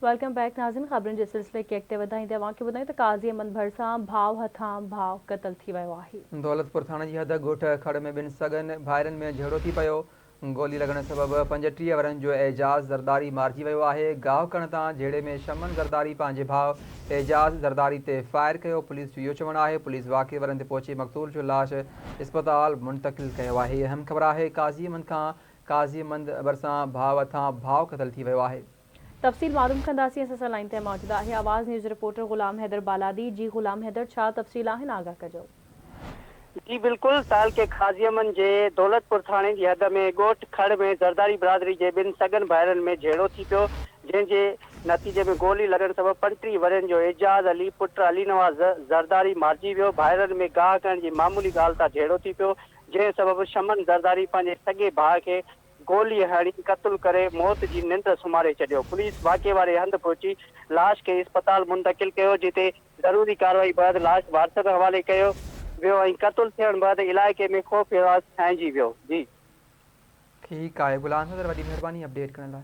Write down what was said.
Welcome back नाज़िन। ख़बरुनि जे सिलसिले खे अॻिते वधाईंदे तव्हांखे ॿुधायूं त काज़ी अमन भरिसां भाउ हथां भाउ क़तल थी वियो आहे। दौलतपुर थाणे जी हद ॻोठ खड़ में ॿिनि सॻनि भाइरनि में झगड़ो थी पियो। गोली लॻण सबबि 35 वरनि जो एजाज़ ज़रदारी मारिजी वियो आहे। गाहु करण तां झेड़े में शमन ज़रदारी पंहिंजे भाउ एजाज़ ज़रदारी ते फायर कयो। पुलिस जो इहो चवणु आहे। पुलिस वाक़िए वरनि ते पहुची मक़तूल जो लाश इस्पताल मुंतक़िल कयो आहे। अहम ख़बर आहे काज़ी अमन भरिसां भाउ हथां भाउ क़तल थी वियो आहे। तफ़सील मालूम कंदासीं। असां सां लाइन ते मौजूदु आहे आवाज़ न्यूज़ रिपोर्टर ग़ुलाम हैदर बालादी। जी ग़ुलाम हैदर, छा तफ़सील आहिनि, आगाह कजो। जी बिल्कुल, तालके काज़ी अमन जे दौलतपुर थाणे जी हद में ॻोठ खड़ में ज़रदारी बिरादरी जे ॿिनि सॻनि भाइरनि में झेड़ो थी पियो, जंहिंजे नतीजे में गोली लॻण सबबि 35 वरनि जो एजाज़ अली पुट अली नवाज़ ज़रदारी मारिजी वियो। भाइरनि में गाह करण जी मामूली ॻाल्हि तां झेड़ो थी पियो, जंहिं सबबि शमन ज़रदारी पंहिंजे सॻे भाउ खे गोली हणी क़तल करे मौत जी निंड सुम्हारे छॾियो। पुलिस वाक़िए वारे हंधि पहुची लाश खे इस्पताल मुंतक़िल कयो, जिते ज़रूरी कार्रवाई बैदि लाश वारसनि हवाले कयो वियो ऐं क़तल थियण बैदि इलाइक़े में ख़ौफ़ छाइंजी वियो। जी ठीकु आहे, गुलाम हैदर, वॾी महिरबानी अपडेट करण लाइ।